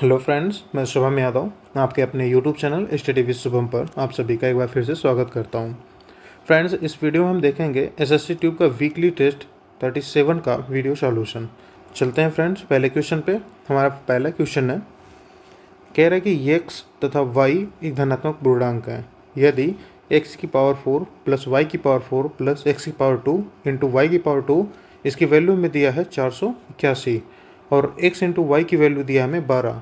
Hello friends, मैं शुभम यादव आपके अपने YouTube channel study with Shubham पर आप सभी का एक बार फिर से स्वागत करता हूं। फ्रेंड्स, इस वीडियो में हम देखेंगे एसएससी ट्यूब का वीकली टेस्ट 37 का वीडियो सॉल्यूशन। चलते हैं फ्रेंड्स पहले क्वेश्चन पे। हमारा पहला क्वेश्चन है, कह रहा है कि x तथा y एक धनात्मक पूर्णांक है यदि x की पावर 4 प्लस y की पावर 4 प्लस x की पावर 2 इंटू वाई की पावर 2 इसकी वैल्यू में दिया है 481 और x इंटू वाई की वैल्यू दिया हमें 12।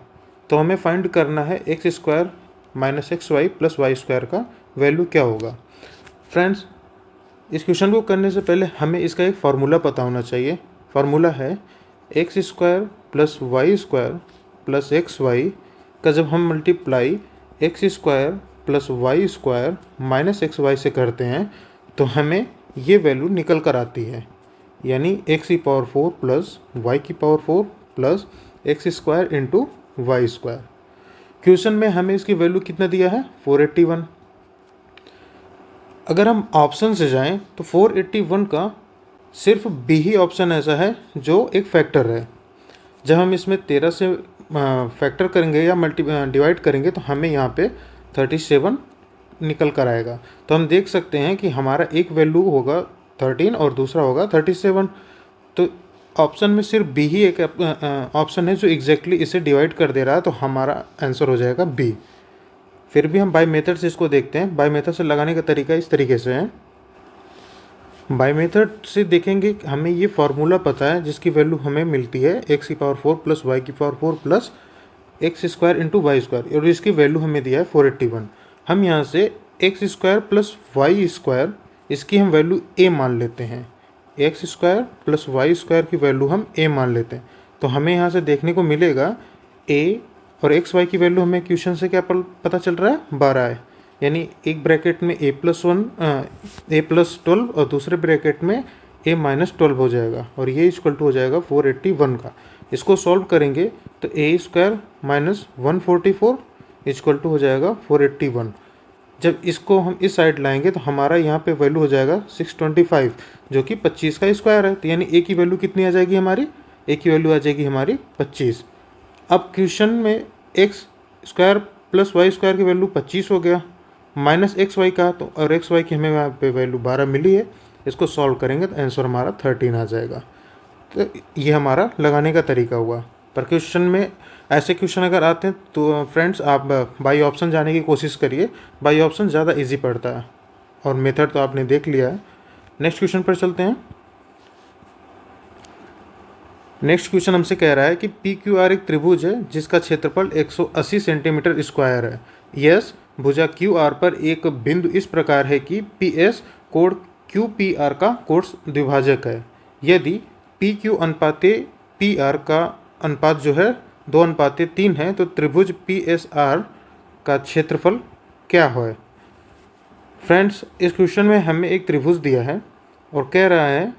तो हमें फाइंड करना है x square minus x y plus y square का वैल्यू क्या होगा। फ्रेंड्स, इस क्वेश्चन को करने से पहले हमें इसका एक फार्मूला पता होना चाहिए। फार्मूला है x square plus y square plus x y का जब हम multiply x square plus y square minus x y से करते हैं तो हमें ये वैल्यू निकल कर आती है, यानी एक्स की पावर 4 प्लस वाई की power 4 plus x square into y square. Question में हमें इसकी वैल्यू कितना दिया है 481। अगर हम ऑप्शन से जाएं तो 481 का सिर्फ बी ही ऑप्शन ऐसा है जो एक फैक्टर है। जब हम इसमें 13 से फैक्टर करेंगे या डिवाइड करेंगे तो हमें यहाँ पे 37 निकल कर आएगा। तो हम देख सकते हैं कि हमारा एक वैल्यू होगा 13 और दूसरा होगा 37। तो ऑप्शन में सिर्फ बी ही एक ऑप्शन है जो एग्जैक्टली इसे डिवाइड कर दे रहा है, तो हमारा आंसर हो जाएगा बी। फिर भी हम बाय मेथड से इसको देखते हैं। बाय मेथड से लगाने का तरीका इस तरीके से है। बाय मेथड से देखेंगे हमें ये फार्मूला पता है जिसकी वैल्यू हमें मिलती है एक्स की पावर 4 प्लस वाई की power 4 plus x square into y square, और इसकी वैल्यू हमें दिया है 481। हम यहाँ से x square plus y square इसकी हम वैल्यू ए मान लेते हैं। X square plus y square की वैल्यू हम ए मान लेते हैं, तो हमें यहाँ से देखने को मिलेगा ए और एक्स वाई की वैल्यू हमें क्वेश्चन से क्या पता चल रहा है 12 है, यानी एक ब्रैकेट में ए प्लस 12 और दूसरे ब्रैकेट में ए माइनस 12 हो जाएगा, और ये इक्वल टू हो जाएगा 481 का। इसको सॉल्व करेंगे तो ए स्क्वायर माइनस 144 इक्वल टू हो जाएगा 481। जब इसको हम इस साइड लाएंगे तो हमारा यहाँ पे वैल्यू हो जाएगा 625 जो कि 25 का स्क्वायर है। तो यानी ए की वैल्यू कितनी आ जाएगी हमारी, ए की वैल्यू आ जाएगी हमारी 25। अब क्वेश्चन में x square plus y square की वैल्यू 25 हो गया, माइनस एक्स वाई का, तो और एक्स वाई की हमें यहाँ पे वैल्यू 12 मिली है। इसको सॉल्व करेंगे तो आंसर हमारा 13 आ जाएगा। तो ये हमारा लगाने का तरीका हुआ। पर क्वेश्चन में ऐसे क्वेश्चन अगर आते हैं तो फ्रेंड्स आप बाई ऑप्शन जाने की कोशिश करिए। बाई ऑप्शन ज़्यादा इजी पड़ता है, और मेथड तो आपने देख लिया है। नेक्स्ट क्वेश्चन पर चलते हैं। नेक्स्ट क्वेश्चन हमसे कह रहा है कि पी क्यू आर एक त्रिभुज है जिसका क्षेत्रफल 180 सेंटीमीटर स्क्वायर है। यस, भुजा क्यू आर पर एक बिंदु इस प्रकार है कि पी एस कोण क्यू पी आर का कोण द्विभाजक है। यदि पी क्यू अनुपाते पी आर का अनुपात जो है 2:3 है तो त्रिभुज पी एस आर का क्षेत्रफल क्या है। फ्रेंड्स, इस क्वेश्चन में हमें एक त्रिभुज दिया है और कह रहा है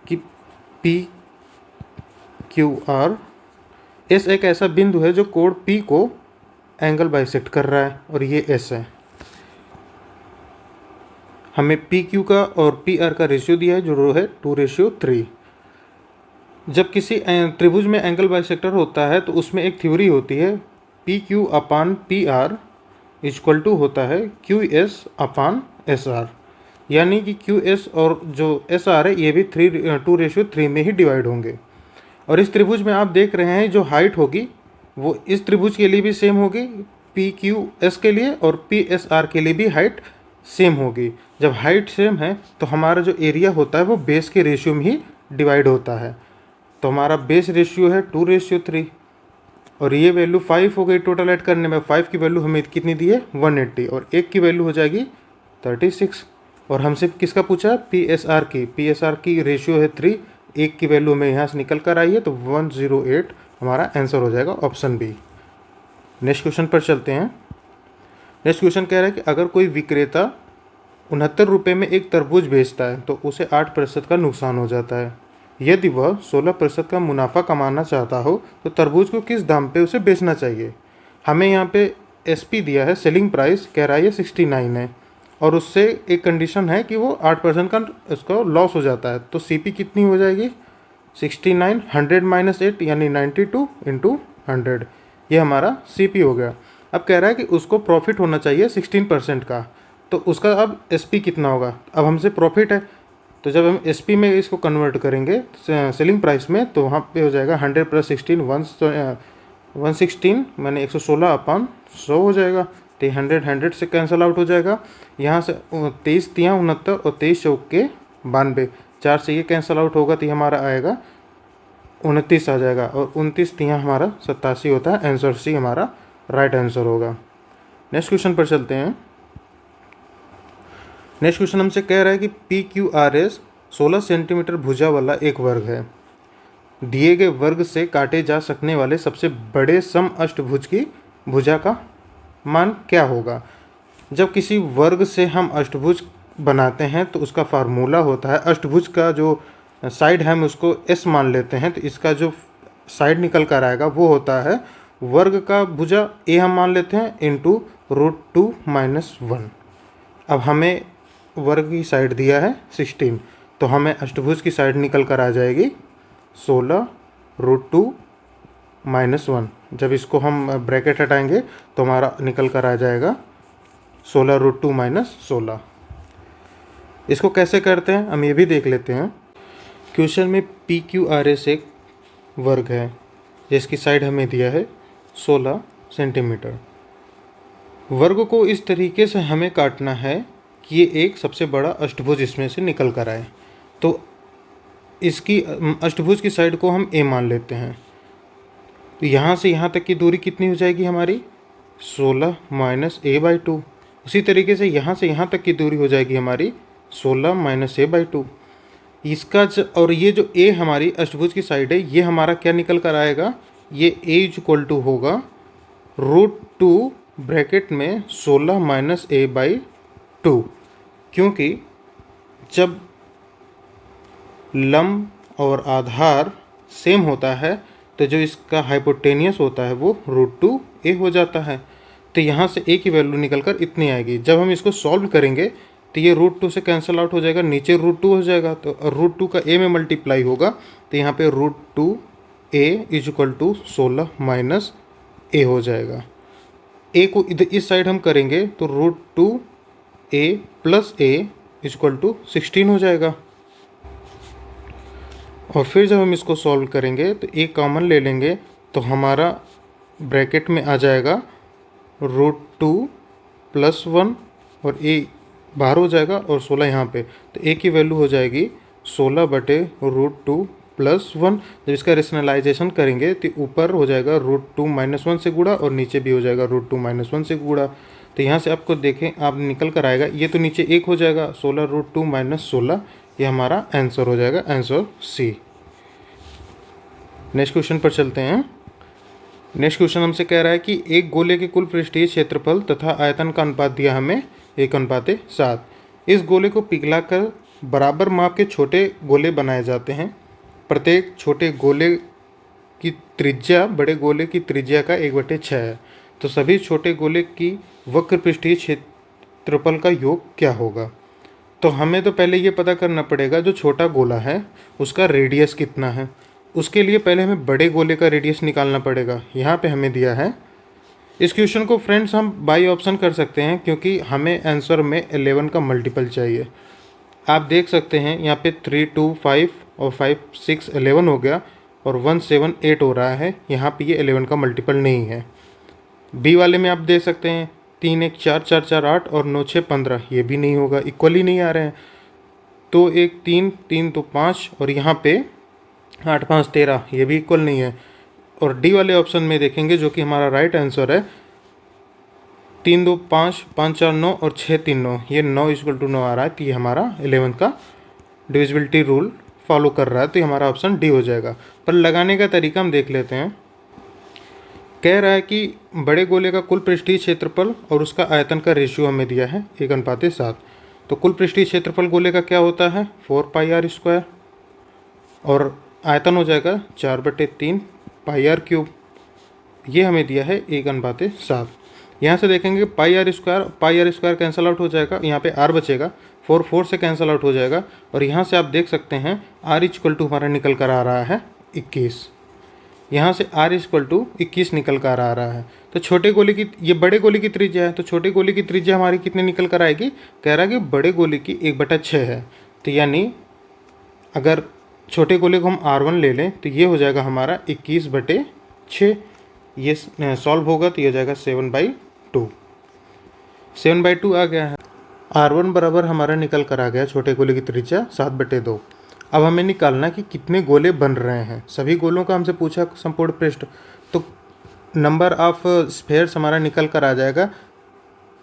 कि पी क्यू आर एस एक ऐसा बिंदु है जो कोण पी को एंगल बाइसेक्ट कर रहा है, और ये एस है। हमें पी क्यू का और पी आर का रेशियो दिया है जो है 2:3। जब किसी त्रिभुज में एंगल बाइसेक्टर होता है तो उसमें एक थ्योरी होती है p q upon p r equal to होता है q s upon s r, यानी कि क्यू एस और जो एस आर है ये भी 2:3 में ही डिवाइड होंगे। और इस त्रिभुज में आप देख रहे हैं जो हाइट होगी वो इस त्रिभुज के लिए भी सेम होगी, पी क्यू एस के लिए और पी एस आर के लिए भी हाइट सेम होगी। जब हाइट सेम है तो हमारा जो एरिया होता है वो बेस के रेशियो में ही डिवाइड होता है। तो हमारा बेस रेशियो है 2:3 और ये वैल्यू 5 हो गई। टोटल ऐड करने में 5 की वैल्यू हमें कितनी दी है 180, और एक की वैल्यू हो जाएगी 36। और हमसे किसका पूछा है पी एस आर की। पी एस आर की रेशियो है 3, एक की वैल्यू हमें यहाँ से निकल कर आई है तो 108 हमारा आंसर हो जाएगा ऑप्शन बी। नेक्स्ट क्वेश्चन पर चलते हैं। नेक्स्ट क्वेश्चन कह रहा है कि अगर कोई विक्रेता 69 रुपये में एक तरबूज बेचता है तो उसे 8% का नुकसान हो जाता है। यदि वह 16% का मुनाफा कमाना चाहता हो तो तरबूज को किस दाम पे उसे बेचना चाहिए। हमें यहाँ पे एसपी दिया है, सेलिंग प्राइस कह रहा है ये 69 है, और उससे एक कंडीशन है कि वो 8% का उसका लॉस हो जाता है। तो सीपी कितनी हो जाएगी 69, 100 - 8 यानी 92 × 100, ये हमारा CP हो गया। अब कह रहा है कि उसको प्रॉफिट होना चाहिए 16% का, तो उसका अब SP कितना होगा। अब हमसे प्रॉफिट है, तो जब हम SP में इसको कन्वर्ट करेंगे सेलिंग प्राइस में, तो वहाँ पे हो जाएगा 100 + 16 116 मैंने 116 अपान 100 हो जाएगा। तो 100 से कैंसिल आउट हो जाएगा। यहाँ से 23 तियाँ 69 और 23 चौक के 92, 4 से ये कैंसिल आउट होगा तो ये हमारा आएगा 29 आ जाएगा, और 29 तियाँ हमारा 87 होता है। आंसर C हमारा राइट आंसर होगा। नेक्स्ट क्वेश्चन पर चलते हैं। नेक्स्ट क्वेश्चन हमसे कह रहा है कि PQRS 16 सेंटीमीटर भुजा वाला एक वर्ग है। दिए गए वर्ग से काटे जा सकने वाले सबसे बड़े सम अष्टभुज की भुजा का मान क्या होगा। जब किसी वर्ग से हम अष्टभुज बनाते हैं तो उसका फार्मूला होता है, अष्टभुज का जो साइड है हम उसको S मान लेते हैं, तो इसका जो साइड निकल कर आएगा वो होता है वर्ग का भुजा A हम मान लेते हैं इंटू √2 - 1। अब हमें वर्ग की साइड दिया है 16, तो हमें अष्टभुज की साइड निकल कर आ जाएगी 16 √2 - 1। जब इसको हम ब्रैकेट हटाएंगे तो हमारा निकल कर आ जाएगा 16 √2 - 16। इसको कैसे करते हैं हम ये भी देख लेते हैं। क्वेश्चन में PQRS एक वर्ग है जिसकी साइड हमें दिया है 16 सेंटीमीटर। वर्ग को इस तरीके से हमें काटना है कि ये एक सबसे बड़ा अष्टभुज इसमें से निकल कर आए। तो इसकी अष्टभुज की साइड को हम A मान लेते हैं। तो यहाँ से यहाँ तक की दूरी कितनी हो जाएगी हमारी 16 - A/2। उसी तरीके से यहाँ से यहाँ तक की दूरी हो जाएगी हमारी 16 - A/2। इसका और ये जो A हमारी अष्टभुज की साइड है, ये हमारा क्या निकल कर आएगा, ये A = होगा √2 ब्रैकेट में 16 - A/2। क्योंकि जब लंब और आधार सेम होता है तो जो इसका हाइपोटेनियस होता है वो √2A हो जाता है। तो यहाँ से A की वैल्यू निकल कर इतनी आएगी। जब हम इसको सॉल्व करेंगे तो ये √2 से कैंसिल आउट हो जाएगा, नीचे √2 हो जाएगा, तो √2 का A में मल्टीप्लाई होगा, तो यहाँ पे √2A = 16 - A हो जाएगा। A को इधर इस साइड हम करेंगे तो √2A + A = 16 हो जाएगा। और फिर जब हम इसको सॉल्व करेंगे तो A कॉमन ले लेंगे तो हमारा ब्रैकेट में आ जाएगा √2 + 1 और A बाहर हो जाएगा और 16 यहाँ पे, तो A की वैल्यू हो जाएगी 16/√2 + 1। जब इसका रेशनलाइजेशन करेंगे तो ऊपर हो जाएगा √2 - 1 से गुणा और नीचे भी हो जाएगा √2 - 1 से गुणा। तो यहाँ से आपको देखें आप निकल कर आएगा, ये तो नीचे 1 हो जाएगा, 16 √2 - 16, ये हमारा आंसर हो जाएगा, आंसर C। नेक्स्ट क्वेश्चन पर चलते हैं। नेक्स्ट क्वेश्चन हमसे कह रहा है कि एक गोले के कुल पृष्ठीय क्षेत्रफल तथा आयतन का अनुपात दिया हमें 1:7। इस गोले को पिघलाकर बराबर माप के छोटे गोले बनाए जाते हैं। प्रत्येक छोटे गोले की त्रिज्या बड़े गोले की त्रिज्या का 1/6 है। तो सभी छोटे गोले की वक्र पृष्ठीय क्षेत्रफल का योग क्या होगा। तो हमें तो पहले ये पता करना पड़ेगा जो छोटा गोला है उसका रेडियस कितना है। उसके लिए पहले हमें बड़े गोले का रेडियस निकालना पड़ेगा। यहाँ पे हमें दिया है। इस क्वेश्चन को फ्रेंड्स हम बाई ऑप्शन कर सकते हैं क्योंकि हमें आंसर में 11 का मल्टीपल चाहिए। आप देख सकते हैं यहाँ पे 3 2 5 और 5 6 11 हो गया और 1 7 8 हो रहा है। यहाँ पे ये 11 का मल्टीपल नहीं है। बी वाले में आप देख सकते हैं 3 1 4 4 4 8 और 9 6 15, ये भी नहीं होगा, इक्वली नहीं आ रहे हैं। तो 1 3 3 तो 5 और यहाँ पे 8 5 13, ये भी इक्वल नहीं है। और डी वाले ऑप्शन में देखेंगे जो कि हमारा राइट आंसर है 3 2 5 5 4 9 और 6 3 9, ये 9 = 9 आ रहा है। तो ये हमारा 11 का डिविजिबिलिटी रूल फॉलो कर रहा है, तो ये हमारा ऑप्शन डी हो जाएगा। पर लगाने का तरीका हम देख लेते हैं। कह रहा है कि बड़े गोले का कुल पृष्ठीय क्षेत्रफल और उसका आयतन का रेशियो हमें दिया है 1:7। तो कुल पृष्ठीय क्षेत्रफल गोले का क्या होता है 4πr² और आयतन हो जाएगा 4/3 πr³। ये हमें दिया है 1:7। यहाँ से देखेंगे πr² कैंसिल आउट हो जाएगा, यहाँ पे r बचेगा, 4 से कैंसिल आउट हो जाएगा। और यहाँ से आप देख सकते हैं r = हमारा निकल कर आ रहा है 21। यहाँ से r इक्वल टू 21 निकल कर आ रहा है। तो छोटे गोले की, ये बड़े गोले की त्रिज्या है, तो छोटे गोले की त्रिज्या हमारी कितनी निकल कर आएगी, कह रहा है कि बड़े गोले की 1/6 है। तो यानी अगर छोटे गोले को हम r1 ले लें तो ये हो जाएगा हमारा 21/6। ये सॉल्व होगा तो ये हो जाएगा 7/2। 7/2 आ गया है। r1 बराबर हमारा निकल कर आ गया छोटे गोले की त्रिज्या 7/2। अब हमें निकालना कि कितने गोले बन रहे हैं। सभी गोलों का हमसे पूछा संपूर्ण पृष्ठ, तो नंबर ऑफ स्फेयर्स हमारा निकल कर आ जाएगा।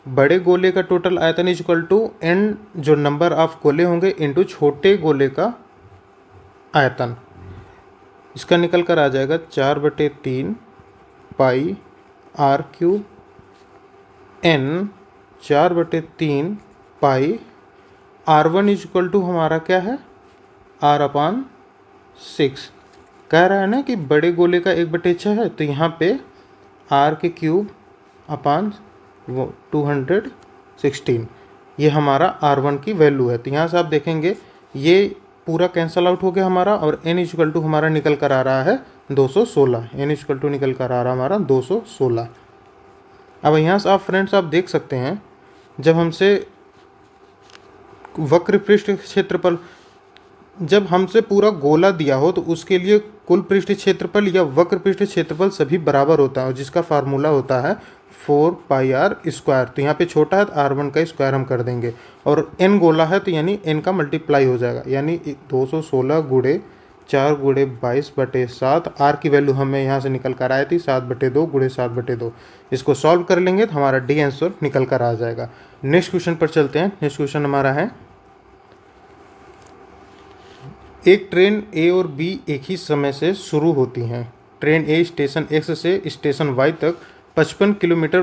बड़े गोले का टोटल आयतन इज इक्वल टू एन, जो नंबर ऑफ गोले होंगे, इनटू छोटे गोले का आयतन। इसका निकल कर आ जाएगा 4/3 pi r³ n 4/3 pi r1 is equal to हमारा क्या है, r/6। कह रहा है ना कि बड़े गोले का 1/6 है, तो यहाँ पे r³ अपान 216 ये हमारा r1 की वैल्यू है। तो यहाँ से आप देखेंगे ये पूरा कैंसल आउट हो गया हमारा, और n इक्वल टू हमारा निकल कर आ रहा है 216। n इक्वल टू निकल कर आ रहा है हमारा 216। अब यहाँ से आप फ्रेंड्स आप देख सकते हैं, जब हमसे वक्र पृष्ठ क्षेत्रफल, जब हमसे पूरा गोला दिया हो तो उसके लिए कुल पृष्ठ क्षेत्रफल या वक्र पृष्ठ क्षेत्रफल सभी बराबर होता है, और जिसका फार्मूला होता है 4πr²। तो यहाँ पे छोटा है तो r1 का स्क्वायर हम कर देंगे, और n गोला है तो यानी n का मल्टीप्लाई हो जाएगा, यानी 216 गुणे 4 गुणे 22/7। r की वैल्यू हमें यहाँ से निकल कर आई थी 7/2 गुणे 7/2। इसको सॉल्व कर लेंगे तो हमारा डी आंसर निकल कर आ जाएगा। नेक्स्ट क्वेश्चन पर चलते हैं। नेक्स्ट क्वेश्चन हमारा है, एक ट्रेन ए और बी एक ही समय से शुरू होती हैं। ट्रेन ए स्टेशन एक्स से स्टेशन वाई तक 55 किलोमीटर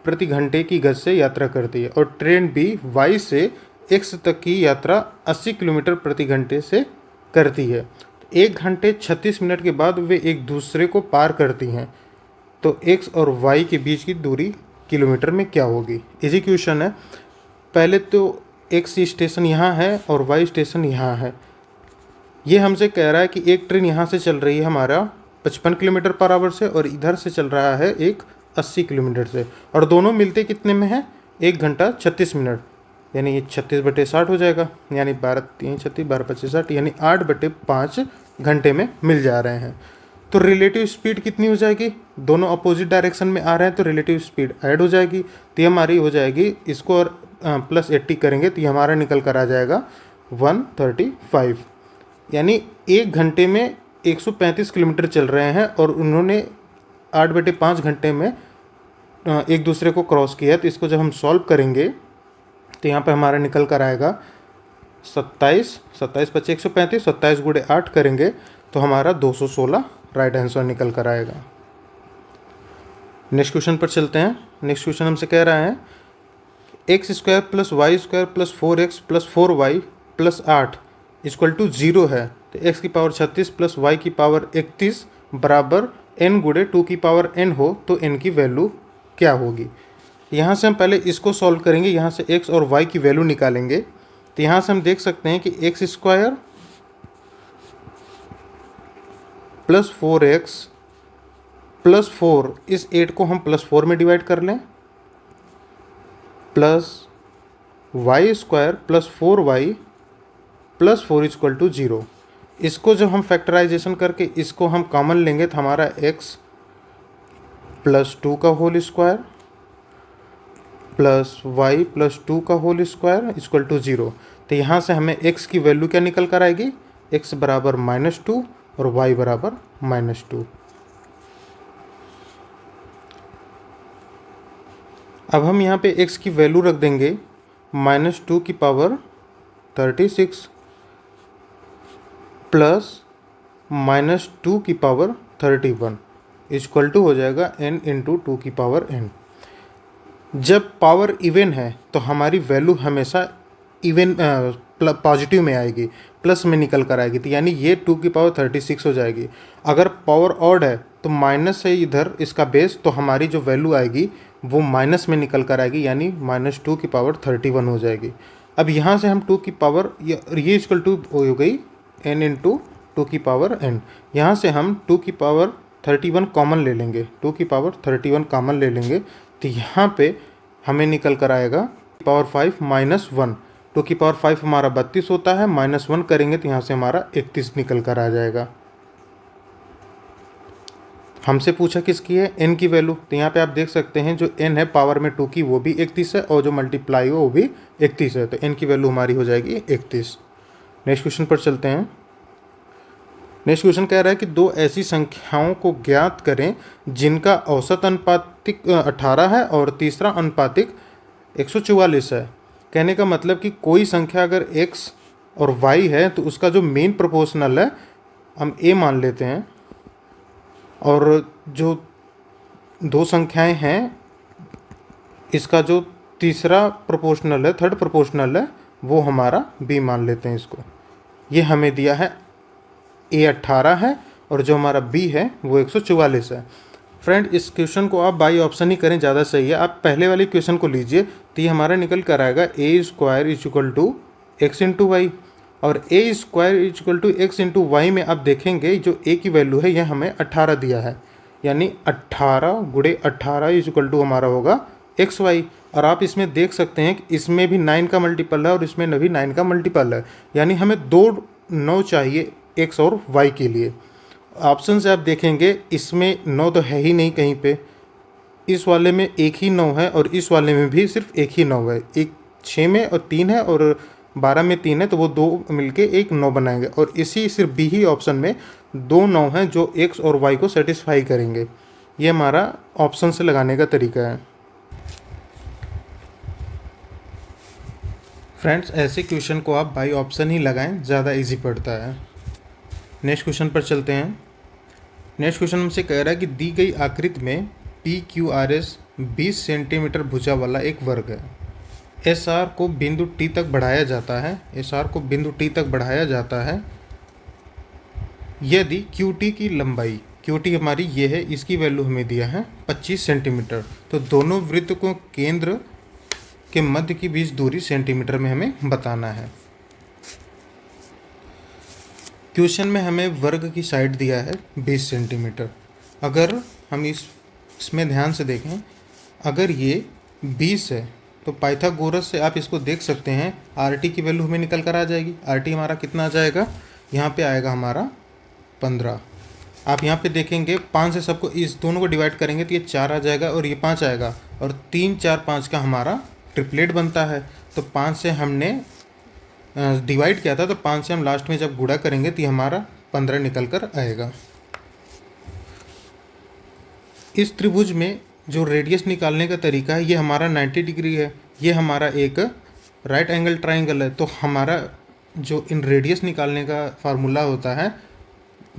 प्रति घंटे की गति से यात्रा करती है, और ट्रेन बी वाई से एक्स तक की यात्रा 80 किलोमीटर प्रति घंटे से करती है। 1 घंटे 36 मिनट के बाद वे एक दूसरे को पार करती हैं, तो एक्स और वाई के बीच की दूरी किलोमीटर में क्या होगी। इजी क्वेश्चन है। पहले तो एक्स स्टेशन यहाँ है और वाई स्टेशन यहाँ है। ये हमसे कह रहा है कि एक ट्रेन यहाँ से चल रही है हमारा 55 किलोमीटर पर आवर से, और इधर से चल रहा है एक 80 किलोमीटर से, और दोनों मिलते कितने में है, 1 घंटा 36 मिनट, यानी ये 36/60 हो जाएगा, यानी 12×3 = 36, 12×25 = 60, यानी 8/5 घंटे में मिल जा रहे हैं। तो रिलेटिव स्पीड कितनी हो जाएगी, दोनों अपोजिट डायरेक्शन में आ रहे हैं तो रिलेटिव स्पीड ऐड हो जाएगी, तो ये हमारी हो जाएगी, इसको और +80 करेंगे तो ये हमारा निकल कर आ जाएगा 135। यानी 1 घंटे में 135 किलोमीटर चल रहे हैं, और उन्होंने 8/5 घंटे में एक दूसरे को क्रॉस किया। तो इसको जब हम सॉल्व करेंगे तो यहाँ पे हमारा निकल कर आएगा 27 × 135, 27 गुणे 8 करेंगे तो हमारा 216 राइट आंसर निकल कर आएगा। नेक्स्ट क्वेश्चन पर चलते हैं। नेक्स्ट क्वेश्चन हमसे कह रहा है, x² + y² + 4x + 4y + 8 = 0 है, तो x की पावर 36 + y की पावर 31 बराबर n गुणे 2 की पावर n हो तो n की वैल्यू क्या होगी। यहाँ से हम पहले इसको सॉल्व करेंगे, यहाँ से x और y की वैल्यू निकालेंगे। तो यहाँ से हम देख सकते हैं कि x² + 4x + 4, इस 8 को हम +4 में डिवाइड कर लें, प्लस y² + 4y + 4 = 0। इसको जब हम फैक्टराइजेशन करके इसको हम कॉमन लेंगे तो हमारा x + 2 का होल स्क्वायर प्लस y + 2 का होल स्क्वायर = 0। तो यहाँ से हमें x की वैल्यू क्या निकल कर आएगी, x बराबर -2 और y बराबर -2। अब हम यहाँ पे x की वैल्यू रख देंगे -2 की पावर 36 प्लस -2 की पावर 31 इक्वल टू हो जाएगा n × 2 की पावर n। जब पावर इवन है तो हमारी वैल्यू हमेशा इवन पॉजिटिव में आएगी, प्लस में निकल कर आएगी, तो यानी ये 2 की पावर 36 हो जाएगी। अगर पावर ऑड है तो माइनस है इधर इसका बेस, तो हमारी जो वैल्यू आएगी वो माइनस में निकल कर आएगी, यानी -2 की पावर 31 हो जाएगी। अब यहाँ से हम 2 की पावर ये इक्वल टू हो गई n × 2 की पावर n। यहाँ से हम 2 की पावर 31 कॉमन ले लेंगे, 2 की पावर 31 कॉमन ले लेंगे, तो यहाँ पे हमें निकल कर आएगा पावर 5 माइनस 1। 2 की पावर 5 हमारा 32 होता है, माइनस 1 करेंगे तो यहाँ से हमारा 31 निकल कर आ जाएगा। हमसे पूछा किसकी है, n की वैल्यू, तो यहाँ पे आप देख सकते हैं जो n है पावर में 2 की वो भी 31 है और जो मल्टीप्लाई हो वो भी 31 है, तो n की वैल्यू हमारी हो जाएगी 31। नेक्स्ट क्वेश्चन पर चलते हैं। नेक्स्ट क्वेश्चन कह रहा है कि दो ऐसी संख्याओं को ज्ञात करें जिनका औसत अनुपातिक 18 है और तीसरा अनुपातिक 144 है। कहने का मतलब कि कोई संख्या अगर x और y है तो उसका जो मेन प्रोपोर्शनल है हम a मान लेते हैं, और जो दो संख्याएं हैं इसका जो तीसरा प्रोपोर्शनल है, थर्ड प्रोपोर्शनल है, वो हमारा b मान लेते हैं इसको। ये हमें दिया है a 18 है और जो हमारा b है वो 144 है। फ्रेंड इस क्वेश्चन को आप बाई ऑप्शन ही करें, ज़्यादा सही है। आप पहले वाले क्वेश्चन को लीजिए तो ये हमारा निकल कर आएगा a square is equal to x into y, और a square is equal to x into y में आप देखेंगे जो a की वैल्यू है ये हमें 18 दिया है, यानी 18 गुणे 18 इज इक्वल टू हमारा होगा एक्स वाई। और आप इसमें देख सकते हैं कि इसमें भी 9 का मल्टीपल है और इसमें भी 9 का मल्टीपल है, यानी हमें 2 9 चाहिए x और y के लिए। ऑप्शन से आप देखेंगे इसमें 9 तो है ही नहीं कहीं पे, इस वाले में एक ही 9 है और इस वाले में भी सिर्फ एक ही 9 है, एक 6 में और 3 है और 12 में 3 है, तो वो दो मिलके एक 9 बनाएंगे, और इसी सिर्फ बी ही ऑप्शन में 2 9 हैं जो x और y को सेटिस्फाई करेंगे। ये हमारा ऑप्शन से लगाने का तरीका है। फ्रेंड्स ऐसे क्वेश्चन को आप बाई ऑप्शन ही लगाएं, ज़्यादा इजी पड़ता है। नेक्स्ट क्वेश्चन पर चलते हैं। नेक्स्ट क्वेश्चन हमसे कह रहा है कि दी गई आकृति में PQRS 20 सेंटीमीटर भुजा वाला एक वर्ग है। SR को बिंदु T तक बढ़ाया जाता है, SR को बिंदु T तक बढ़ाया जाता है यदि QT की लंबाई, QT हमारी ये है, इसकी वैल्यू हमें दिया है 25 सेंटीमीटर। तो दोनों वृत्त को केंद्र के मध्य की बीच दूरी सेंटीमीटर में हमें बताना है। क्वेश्चन में हमें वर्ग की साइड दिया है 20 सेंटीमीटर। अगर हम इसमें ध्यान से देखें, अगर ये 20 है तो पाइथागोरस से आप इसको देख सकते हैं, RT की वैल्यू हमें निकल कर आ जाएगी। RT हमारा कितना आ जाएगा, यहाँ पे आएगा हमारा 15। आप यहाँ पे देखेंगे 5 से सबको इस दोनों को डिवाइड करेंगे तो ये 4 आ जाएगा और ये 5 आएगा, और 3 4 5 का हमारा ट्रिपलेट बनता है। तो 5 से हमने डिवाइड किया था, तो 5 से हम लास्ट में जब गुणा करेंगे तो ये हमारा 15 निकल कर आएगा। इस त्रिभुज में जो रेडियस निकालने का तरीका है ये हमारा 90 डिग्री है, ये हमारा एक राइट एंगल ट्राइंगल है। तो हमारा जो इन रेडियस निकालने का फार्मूला होता है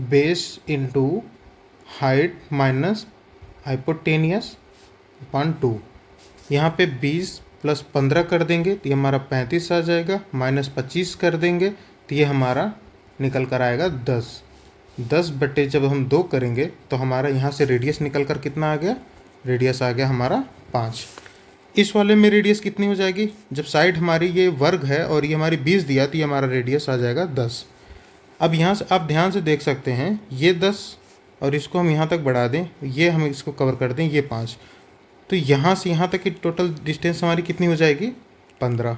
base into height minus hypotenuse upon 2। यहाँ पे 20 प्लस 15 कर देंगे तो ये हमारा 35 आ जाएगा, माइनस 25 कर देंगे तो ये हमारा निकल कर आएगा 10। 10 बटे जब हम 2 करेंगे तो हमारा यहाँ से रेडियस निकल कर कितना आ गया, रेडियस आ गया हमारा 5। इस वाले में रेडियस कितनी हो जाएगी, जब साइड हमारी ये वर्ग है और ये हमारी 20 दिया तो ये हमारा रेडियस आ जाएगा 10। अब यहाँ से आप ध्यान से देख सकते हैं ये 10 और इसको हम यहाँ तक बढ़ा दें, ये हम इसको कवर कर दें, ये 5, तो यहाँ से यहाँ तक की टोटल डिस्टेंस हमारी कितनी हो जाएगी 15।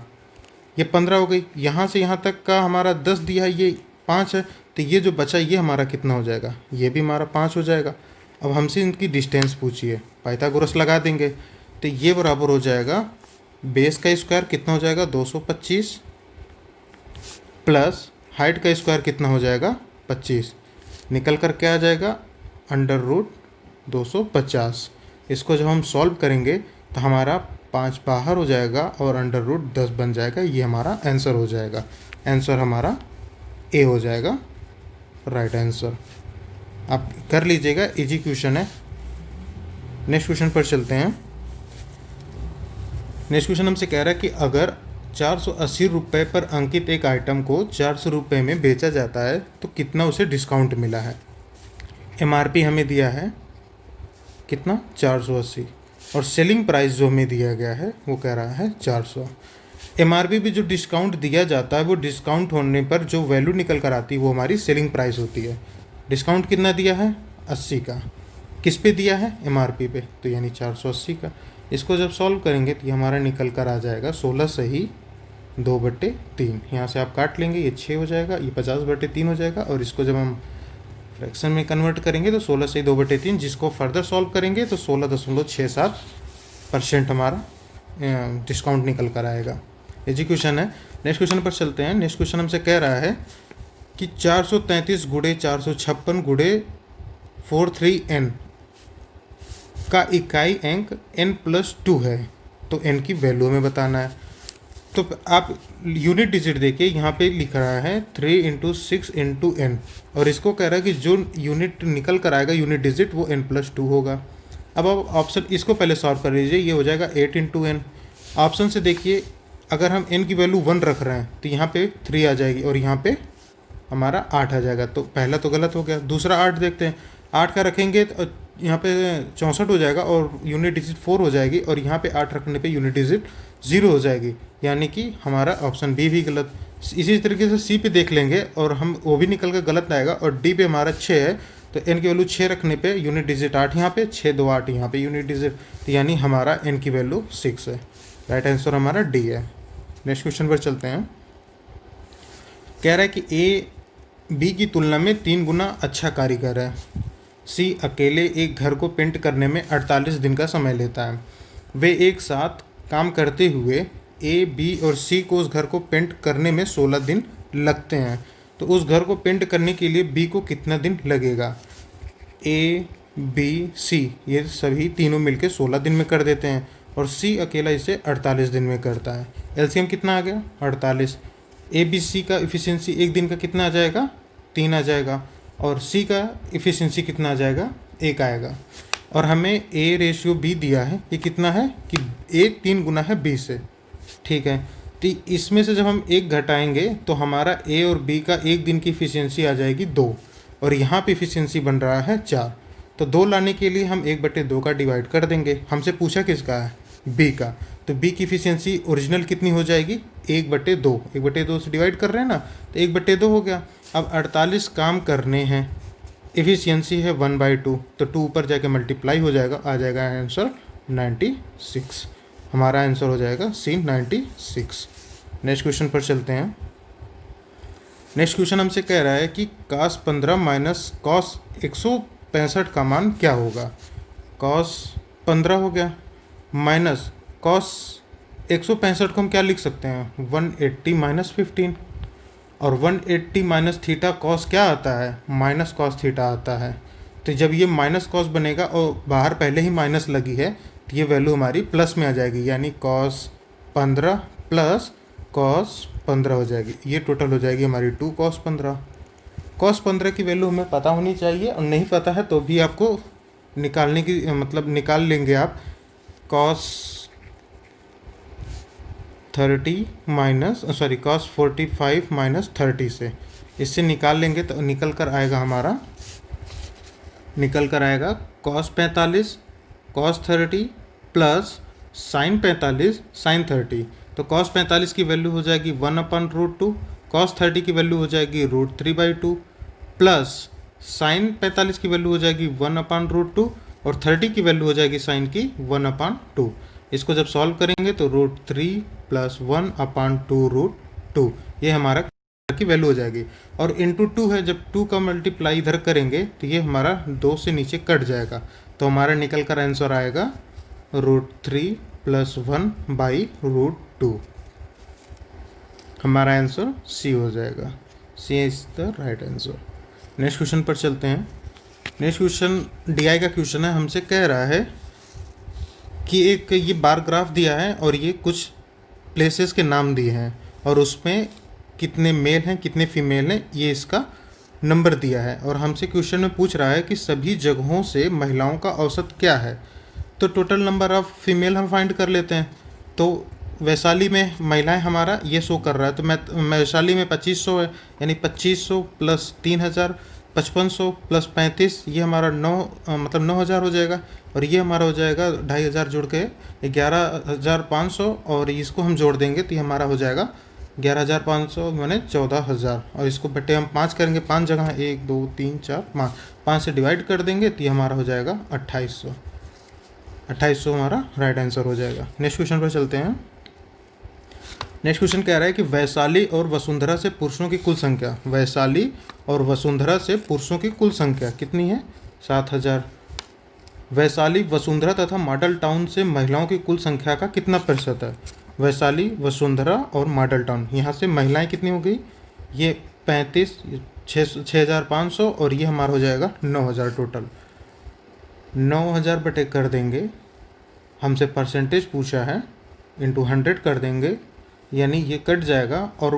ये 15 हो गई। यहाँ से यहाँ तक का हमारा 10 दिया है, ये 5 है, तो ये जो बचा ये हमारा कितना हो जाएगा, ये भी हमारा 5 हो जाएगा। अब हमसे इनकी डिस्टेंस पूछिए, पाइथागोरस लगा देंगे तो ये बराबर हो जाएगा बेस का स्क्वायर कितना हो जाएगा 225 प्लस हाइट का स्क्वायर कितना हो जाएगा 25, निकल कर क्या आ जाएगा अंडर रूट 250। इसको जब हम सॉल्व करेंगे तो हमारा 5 बाहर हो जाएगा और अंडर रूट 10 बन जाएगा। ये हमारा आंसर हो जाएगा, आंसर हमारा ए हो जाएगा, राइट आंसर। आप कर लीजिएगा, इजी क्वेश्चन है। नेक्स्ट क्वेश्चन पर चलते हैं। नेक्स्ट क्वेश्चन हमसे कह रहा है कि अगर 480 रुपये पर अंकित एक आइटम को 400 रुपये में बेचा जाता है तो कितना उसे डिस्काउंट मिला है। MRP हमें दिया है कितना 480 और सेलिंग प्राइस जो हमें दिया गया है वो कह रहा है 400। एमआरपी पे जो डिस्काउंट दिया जाता है वो डिस्काउंट होने पर जो वैल्यू निकल कर आती है वो हमारी सेलिंग प्राइस होती है। डिस्काउंट कितना दिया है? 80 का। किस पे दिया है? एमआरपी पे, तो यानी 480 का। इसको जब सॉल्व करेंगे तो ये हमारा निकल कर आ जाएगा 16 सही 2/3। यहाँ से आप काट लेंगे, ये 6 हो जाएगा, ये 50/3 हो जाएगा। और इसको जब हम फ्रैक्शन में कन्वर्ट करेंगे तो 16 सही 2/3, जिसको फर्दर सॉल्व करेंगे तो 16.67% हमारा डिस्काउंट निकल कर आएगा। एग्जीक्यूशन है। नेक्स्ट क्वेश्चन पर चलते हैं। नेक्स्ट क्वेश्चन हमसे कह रहा है कि 433 गुणे 456 गुणे 43n का इकाई अंक n+2 है, तो n की वैल्यू हमें बताना है। तो आप यूनिट डिजिट देखिए, यहाँ पे लिख रहा है 3 × 6 × n, और इसको कह रहा है कि जो यूनिट निकल कर आएगा यूनिट डिजिट वो n+2 होगा। अब आप ऑप्शन इसको पहले सॉल्व कर लीजिए, ये हो जाएगा 8 × n। ऑप्शन से देखिए, अगर हम n की वैल्यू 1 रख रहे हैं तो यहाँ पे 3 आ जाएगी और यहाँ पे हमारा 8 आ जाएगा, तो पहला तो गलत हो गया। दूसरा 8 देखते हैं, 8 का रखेंगे तो यहाँ पे 64 हो जाएगा और यूनिट डिजिट 4 हो जाएगी, और यहाँ पे 8 रखने पे यूनिट डिजिट 0 हो जाएगी, यानी कि हमारा ऑप्शन बी भी गलत। इसी तरीके से सी पे देख लेंगे और हम वो भी निकल कर गलत आएगा, और डी पे हमारा 6 है तो एन की वैल्यू 6 रखने पे यूनिट डिजिट 8 यहाँ पे, 6 2 8 यहाँ पे यूनिट डिजिट, तो यानी हमारा एन की वैल्यू 6 है। राइट आंसर हमारा डी है। नेक्स्ट क्वेश्चन पर चलते हैं। कह रहा है कि ए बी की तुलना में 3 गुना अच्छा कारीगर है। सी अकेले एक घर को पेंट करने में 48 दिन का समय लेता है। वे एक साथ काम करते हुए ए बी और सी को उस घर को पेंट करने में 16 दिन लगते हैं, तो उस घर को पेंट करने के लिए बी को कितना दिन लगेगा? ए बी सी ये सभी तीनों मिलके 16 दिन में कर देते हैं, और सी अकेला इसे 48 दिन में करता है। एलसीएम कितना आ गया? 48। ए बी सी का इफ़िशियंसी एक दिन का कितना आ जाएगा? 3 आ जाएगा, और सी का इफ़िशियंसी कितना आ जाएगा? 1 आएगा। और हमें A/B दिया है, ये कितना है कि A 3 गुना है B से, ठीक है। तो इसमें से जब हम 1 घटाएंगे तो हमारा A और B का एक दिन की इफ़िशियंसी आ जाएगी 2, और यहाँ पे इफ़िशियंसी बन रहा है 4। तो 2 लाने के लिए हम 1/2 का डिवाइड कर देंगे। हमसे पूछा किसका है? B का, तो B की इफ़िशियंसी ओरिजिनल कितनी हो जाएगी? 1/2। 1/2 से डिवाइड कर रहे हैं ना, तो 1/2 हो गया। अब 48 काम करने हैं, इफ़िशियंसी है 1/2, तो 2 ऊपर जाके मल्टीप्लाई हो जाएगा, आ जाएगा आंसर 96। हमारा आंसर हो जाएगा सी 96। नेक्स्ट क्वेश्चन पर चलते हैं। नेक्स्ट क्वेश्चन हमसे कह रहा है कि cos 15 माइनस cos 165 का मान क्या होगा? cos 15 हो गया माइनस cos 165 को हम क्या लिख सकते हैं? 180 माइनस 15, और 180 माइनस थीटा कॉस क्या आता है? माइनस कॉस थीटा आता है। तो जब ये माइनस कॉस बनेगा और बाहर पहले ही माइनस लगी है तो ये वैल्यू हमारी प्लस में आ जाएगी, यानी cos 15 प्लस cos 15 हो जाएगी। ये टोटल हो जाएगी हमारी 2 cos 15। cos 15 की वैल्यू हमें पता होनी चाहिए, और नहीं पता है तो भी आपको निकालने की मतलब निकाल लेंगे आप। cos 45 माइनस 30 से, इससे निकाल लेंगे तो निकल कर आएगा cos 45 cos 30 plus sin 45 sin 30। तो cos 45 की वैल्यू हो जाएगी 1/√2, cos 30 की वैल्यू हो जाएगी √3/2, प्लस sin 45 की वैल्यू हो जाएगी 1/√2, और 30 की वैल्यू हो जाएगी sin की 1/2। इसको जब सॉल्व करेंगे तो √3 + 1/2√2, ये हमारा की वैल्यू हो जाएगी। और इंटू 2 है, जब 2 का मल्टीप्लाई इधर करेंगे तो ये हमारा 2 से नीचे कट जाएगा, तो हमारा निकल कर आंसर आएगा √3 + 1/√2। हमारा आंसर सी हो जाएगा। C is the right answer. Next question पर चलते हैं। नेक्स्ट क्वेश्चन DI का क्वेश्चन है। हमसे कह रहा है कि एक ये बार ग्राफ दिया है और ये कुछ प्लेसेस के नाम दिए हैं, और उसमें कितने मेल हैं कितने फीमेल हैं ये इसका नंबर दिया है, और हमसे क्वेश्चन में पूछ रहा है कि सभी जगहों से महिलाओं का औसत क्या है। तो टोटल नंबर ऑफ़ फीमेल हम फाइंड कर लेते हैं। तो वैशाली में महिलाएं हमारा ये शो कर रहा है, तो मैं वैशाली में 2500 है, यानी 2500 + 3000, 5500 प्लस 35 ये हमारा 9,000 हो जाएगा, और ये हमारा हो जाएगा 2,500 जुड़ के 11,500, और इसको हम जोड़ देंगे तो ये हमारा हो जाएगा 11,500 माने 14,000, और इसको बटे हम 5 करेंगे, 5 जगह 1 2 3 4 5 से डिवाइड कर देंगे तो ये हमारा हो जाएगा 2800। 2800 हमारा राइट आंसर हो जाएगा। नेक्स्ट क्वेश्चन पर चलते हैं। नेक्स्ट क्वेश्चन कह रहा है कि वैशाली और वसुंधरा से पुरुषों की कुल संख्या, वैशाली और वसुंधरा से पुरुषों की कुल संख्या कितनी है? 7,000। वैशाली, वसुंधरा तथा मॉडल टाउन से महिलाओं की कुल संख्या का कितना प्रतिशत है? वैशाली, वसुंधरा और मॉडल टाउन, यहाँ से महिलाएं कितनी हो गई? ये 35, 6,500, और ये हमारा हो जाएगा 9,000 टोटल। 9,000 बटे कर देंगे, हमसे परसेंटेज पूछा है, इंटू 100 कर देंगे, यानी ये कट जाएगा, और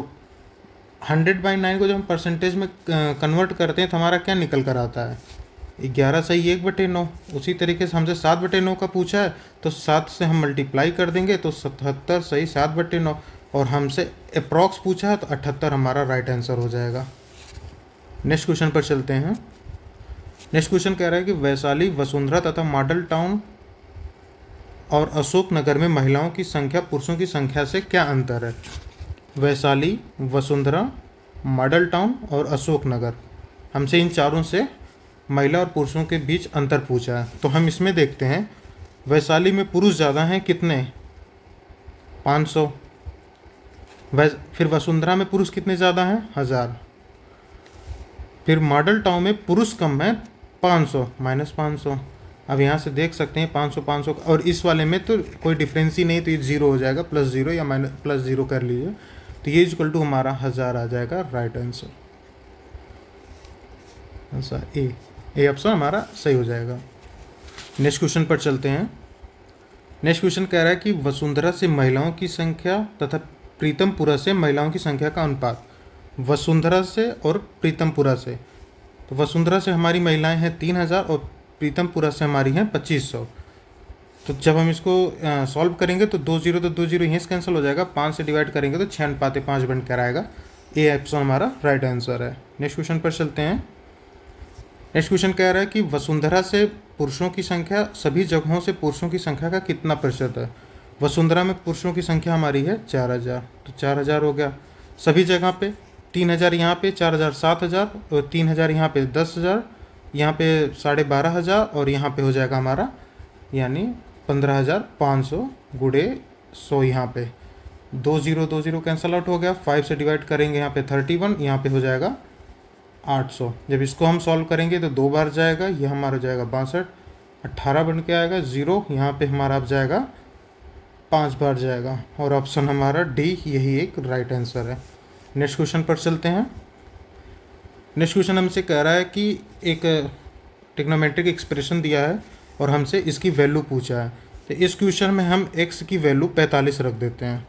100/9 को जब हम परसेंटेज में कन्वर्ट करते हैं तो हमारा क्या निकल कर आता है? 11 सही 1/9। उसी तरीके से हमसे 7/9 का पूछा है, तो 7 से हम मल्टीप्लाई कर देंगे तो 77 सही 7/9, और हमसे अप्रॉक्स पूछा है तो 78 हमारा राइट आंसर हो जाएगा। नेक्स्ट क्वेश्चन पर चलते हैं। नेक्स्ट क्वेश्चन कह रहा है कि वैशाली, वसुंधरा तथा मॉडल टाउन और अशोक नगर में महिलाओं की संख्या पुरुषों की संख्या से क्या अंतर है? वैशाली, वसुंधरा, मॉडल टाउन और अशोक नगर, हमसे इन चारों से महिला और पुरुषों के बीच अंतर पूछा है। तो हम इसमें देखते हैं, वैशाली में पुरुष ज़्यादा हैं, कितने? 500। फिर वसुंधरा में पुरुष कितने ज़्यादा हैं? 1000। फिर मॉडल टाउन में पुरुष कम है, 500 माइनस 500। अब यहाँ से देख सकते हैं 500 500, और इस वाले में तो कोई डिफरेंस ही नहीं, तो ये 0 हो जाएगा, +0 या +0 कर लीजिए, तो ये इक्वल टू हमारा 1000 आ जाएगा right answer. Answer A option हमारा सही हो जाएगा। नेक्स्ट क्वेश्चन पर चलते हैं। नेक्स्ट क्वेश्चन कह रहा है कि वसुंधरा से महिलाओं की संख्या तथा प्रीतमपुरा से महिलाओं की संख्या का अनुपात। वसुंधरा से और प्रीतमपुरा से, तो वसुंधरा से हमारी महिलाएं हैं 3,000 और प्रीतमपुरा से हमारी हैं 2,500। तो जब हम इसको सॉल्व करेंगे तो 2 0 तो 2 0 यहीं से कैंसिल हो जाएगा, 5 से डिवाइड करेंगे तो 6/5 बन कर आएगा। ए ऑप्शन हमारा राइट आंसर है। नेक्स्ट क्वेश्चन पर चलते हैं। नेक्स्ट क्वेश्चन कह रहा है कि वसुंधरा से पुरुषों की संख्या सभी जगहों से पुरुषों की संख्या का कितना प्रतिशत है? वसुंधरा में पुरुषों की संख्या हमारी है 4,000, तो 4,000 हो गया सभी जगह पे। 3,000 यहाँ पे, 4,000 7,000, और 3,000 यहाँ पे 10,000, यहाँ पे 12,500, और यहाँ पे हो जाएगा हमारा यानी 15,500 गुणे 100। यहाँ पे 2 0 कैंसल आउट हो गया, 5 से डिवाइड करेंगे यहाँ पे 31, यहाँ पे हो जाएगा 800। जब इसको हम सॉल्व करेंगे तो 2 बार जाएगा, ये हमारा हो जाएगा 62, 18 बन के आएगा 0, यहाँ पे हमारा अब जाएगा 5 बार जाएगा, और ऑप्शन हमारा डी यही एक राइट आंसर है। नेक्स्ट क्वेश्चन पर चलते हैं। नेक्स्ट क्वेश्चन हमसे कह रहा है कि एक ट्रिग्नोमेट्रिक एक्सप्रेशन दिया है और हमसे इसकी वैल्यू पूछा है। तो इस क्वेश्चन में हम x की वैल्यू 45 रख देते हैं,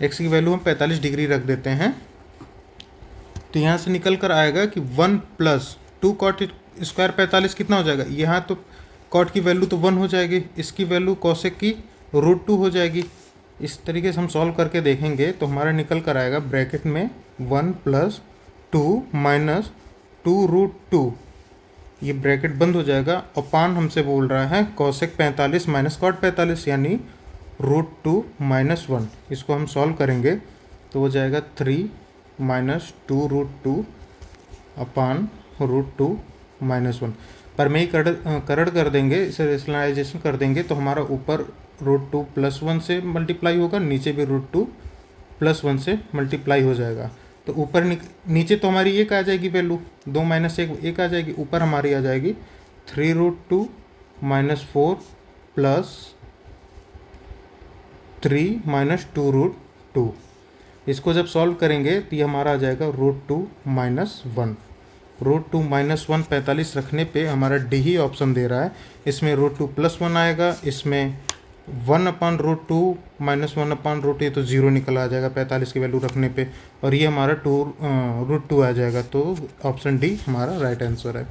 x की वैल्यू हम 45 डिग्री रख देते हैं। तो यहाँ से निकल कर आएगा कि 1 + 2 cot स्क्वायर 45 कितना हो जाएगा? यहाँ तो कॉट की वैल्यू तो 1 हो जाएगी, इसकी वैल्यू कोसेक की √2 हो जाएगी। इस तरीके से हम सॉल्व करके देखेंगे तो हमारा निकल कर आएगा ब्रैकेट में 1 + 2 - 2√2, ये ब्रैकेट बंद हो जाएगा। अपान हमसे बोल रहा है कोसेक 45 - कॉट 45 यानी √2 - 1। इसको हम सॉल्व करेंगे तो हो जाएगा 3 - 2√2 अपान √2 - 1। पर में ही करड़ कर देंगे, इसे रेशनलाइजेशन कर देंगे तो हमारा ऊपर √2 + 1 से मल्टीप्लाई होगा, नीचे भी √2 + 1 से मल्टीप्लाई हो जाएगा। तो ऊपर नीचे तो हमारी एक आ जाएगी वैल्यू, 2 - 1 1 आ जाएगी, ऊपर हमारी आ जाएगी 3√2 - 4 + 3 - 2√2। इसको जब सॉल्व करेंगे तो ये हमारा आ जाएगा √2 - 1। √2 - 1 45 रखने पे हमारा डी ही ऑप्शन दे रहा है। इसमें √2 + 1 आएगा, इसमें 1/√2 - 1/√2, तो 0 निकल आ जाएगा 45 की वैल्यू रखने पे, और ये हमारा √2 आ जाएगा। तो ऑप्शन डी हमारा राइट आंसर है।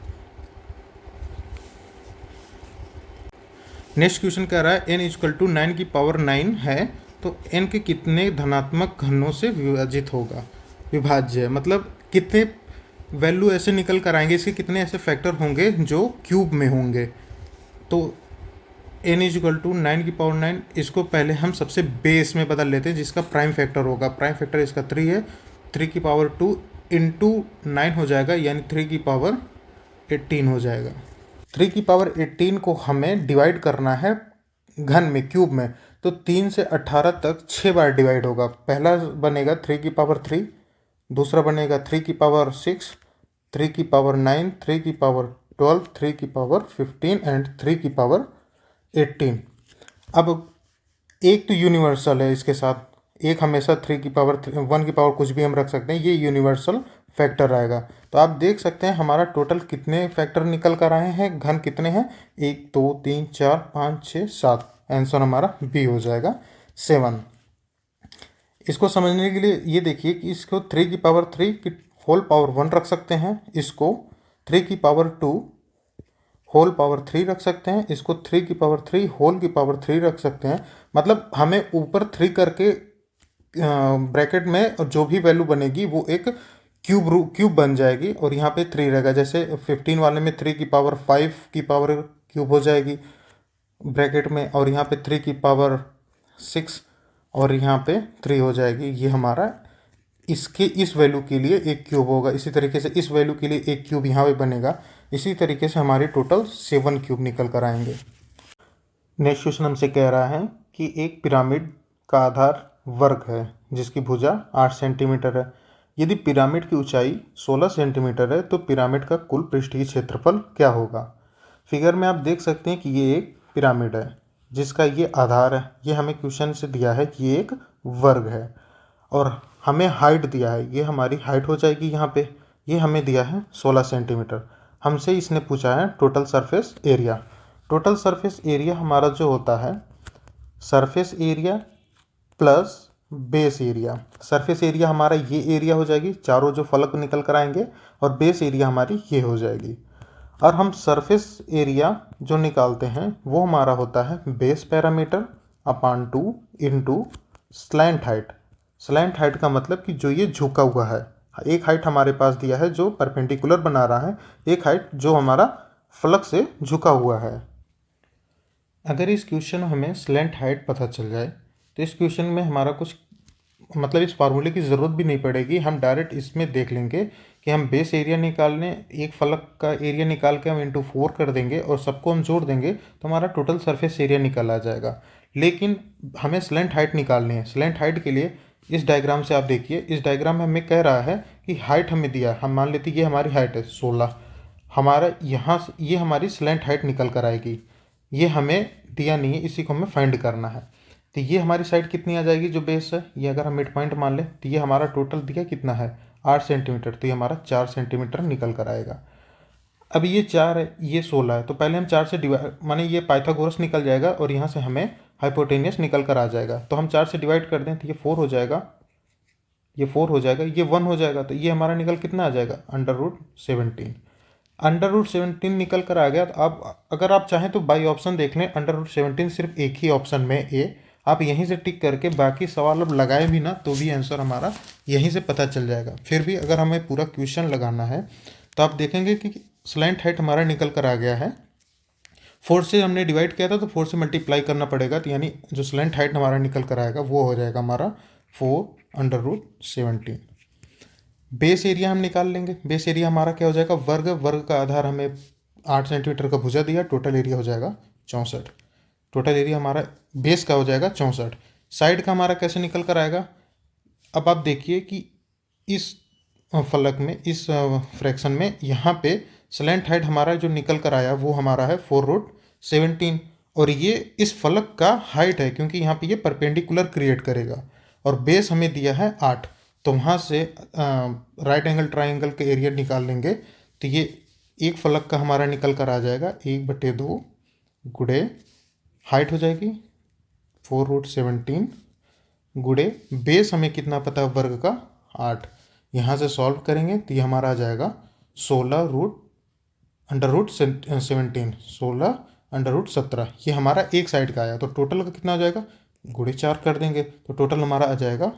नेक्स्ट क्वेश्चन कह रहा है n = 9 की पावर 9 है तो n के कितने धनात्मक घनों से विभाजित होगा? विभाज्य है मतलब कितने वैल्यू ऐसे निकल कर आएंगे, इसके कितने ऐसे फैक्टर होंगे जो क्यूब में होंगे। तो n इज इक्वल टू 9 की पावर 9, इसको पहले हम सबसे बेस में बदल लेते हैं जिसका प्राइम फैक्टर होगा। प्राइम फैक्टर इसका 3 है, 3 की पावर 2 इंटू 9 हो जाएगा, यानी 3 की पावर 18 हो जाएगा। 3 की पावर 18 को हमें डिवाइड करना है घन में, क्यूब में, तो 3 से 18 तक 6 बार डिवाइड होगा। पहला बनेगा 3 की पावर 3, दूसरा बनेगा 3 की पावर 6, 3 की पावर 9, 3 की पावर 12, 3 की पावर 15 एंड 3 की पावर 18। अब एक तो यूनिवर्सल है इसके साथ, एक हमेशा 3 की पावर 1 की पावर कुछ भी हम रख सकते हैं, ये यूनिवर्सल फैक्टर रहेगा। तो आप देख सकते हैं हमारा टोटल कितने फैक्टर निकल कर आए हैं, घन कितने हैं, 1 2 3 4 5 6 7। आंसर हमारा बी हो जाएगा 7। इसको समझने के लिए ये देखिए कि इसको 3 की पावर 3 की होल पावर 1 रख सकते हैं, इसको 3 की पावर 2 होल पावर 3 रख सकते हैं, इसको 3 की पावर 3 होल की पावर 3 रख सकते हैं। मतलब हमें ऊपर 3 करके ब्रैकेट में और जो भी वैल्यू बनेगी वो एक क्यूब बन जाएगी, और यहाँ पे 3 रहेगा। जैसे 15 वाले में 3 की पावर 5 की पावर क्यूब हो जाएगी ब्रैकेट में, और यहाँ पे 3 की पावर 6 और यहाँ पे 3 हो जाएगी। ये हमारा इसके इस वैल्यू के लिए एक क्यूब होगा। इसी तरीके से इस वैल्यू के लिए एक क्यूब यहाँ पे बनेगा। इसी तरीके से हमारे टोटल 7 क्यूब निकल कर आएंगे। नेक्स्ट क्वेश्चन हमसे कह रहा है कि एक पिरामिड का आधार वर्ग है जिसकी भुजा 8 सेंटीमीटर है। यदि पिरामिड की ऊंचाई 16 सेंटीमीटर है तो पिरामिड का कुल पृष्ठीय क्षेत्रफल क्या होगा। फिगर में आप देख सकते हैं कि ये एक पिरामिड है जिसका ये आधार है। ये हमें क्वेश्चन से दिया है कि ये एक वर्ग है, और हमें हाइट दिया है, ये हमारी हाइट हो जाएगी यहाँ पे। ये हमें दिया है 16 सेंटीमीटर। हमसे इसने पूछा है total surface area. Total surface area हमारा जो होता है, surface area plus base area. Surface area हमारा ये एरिया हो जाएगी, चारों जो फलक निकल कर आएंगे, और बेस एरिया हमारी ये हो जाएगी। और हम सरफेस एरिया जो निकालते हैं वो हमारा होता है बेस पैरामीटर अपान 2 into slant height. Slant height का मतलब कि जो ये झुका हुआ है। एक हाइट हमारे पास दिया है जो परपेंडिकुलर बना रहा है, एक हाइट जो हमारा फलक से झुका हुआ है। अगर इस क्वेश्चन में हमें स्लैंट हाइट पता चल जाए तो इस क्वेश्चन में हमारा कुछ मतलब इस फार्मूले की ज़रूरत भी नहीं पड़ेगी। हम डायरेक्ट इसमें देख लेंगे कि हम बेस एरिया निकालने, एक फलक का एरिया निकाल के हम इंटू 4 कर देंगे और सबको हम जोड़ देंगे तो हमारा टोटल सरफेस एरिया निकल आ जाएगा। लेकिन हमें स्लैंट हाइट निकालनी है। स्लैंट हाइट के लिए इस डायग्राम से आप देखिए, इस डायग्राम में हमें कह रहा है कि हाइट हमें दिया, हम मान लेते ये हमारी हाइट है 16, हमारा यहाँ से ये हमारी स्लैंट हाइट निकल कर आएगी। ये हमें दिया नहीं है, इसी को हमें फाइंड करना है। तो ये हमारी साइड कितनी आ जाएगी जो बेस है, ये अगर हम मिड पॉइंट मान लें तो ये हमारा टोटल दिया कितना है 8 सेंटीमीटर, तो ये हमारा 4 सेंटीमीटर निकल कर आएगा। अब ये 4 है, ये 16 है, तो पहले हम 4 से डिवाइड, माने ये पाइथागोरस निकल जाएगा और यहाँ से हमें हाइपोटेनियस निकल कर आ जाएगा। तो हम 4 से डिवाइड कर दें तो ये 4 हो जाएगा, ये 4 हो जाएगा, ये 1 हो जाएगा, तो ये हमारा निकल कितना आ जाएगा √17। √17 निकल कर आ गया। तो आप अगर आप चाहें तो बाई ऑप्शन देख लें, √17 सिर्फ एक ही ऑप्शन में ए, आप यहीं से टिक करके बाकी सवाल अब लगाए भी ना तो भी आंसर हमारा यहीं से पता चल जाएगा। फिर भी अगर हमें पूरा क्वेश्चन लगाना है तो आप देखेंगे कि स्लैंट हाइट हमारा निकल कर आ गया है। 4 से हमने डिवाइड किया था तो 4 से मल्टीप्लाई करना पड़ेगा, तो यानी जो स्लैंट हाइट हमारा निकल कर आएगा वो हो जाएगा हमारा 4 √17। बेस एरिया हम निकाल लेंगे। बेस एरिया हमारा क्या हो जाएगा, वर्ग, वर्ग का आधार हमें 8 सेंटीमीटर का भुजा दिया, टोटल एरिया हो जाएगा 64। टोटल एरिया हमारा बेस का हो जाएगा 64। साइड का हमारा कैसे निकल कर आएगा, अब आप देखिए कि इस फलक में, इस फ्रैक्शन में यहाँ पे स्लैंट हाइट हमारा जो निकल कर आया वो हमारा है 4 √17, और ये इस फलक का हाइट है क्योंकि यहाँ पे ये परपेंडिकुलर क्रिएट करेगा, और बेस हमें दिया है 8। तो वहाँ से राइट एंगल ट्राइंगल के एरिया निकाल लेंगे तो ये एक फलक का हमारा निकल कर आ जाएगा 1/2 गुड़े हाइट हो जाएगी 4 √17 गुड़े बेस हमें कितना पता है वर्ग का 8। यहाँ से सॉल्व करेंगे तो ये हमारा आ जाएगा 16 √17, 16 √17। ये हमारा एक साइड का आया, तो टोटल का कितना हो जाएगा, गुड़े 4 कर देंगे तो टोटल हमारा आ जाएगा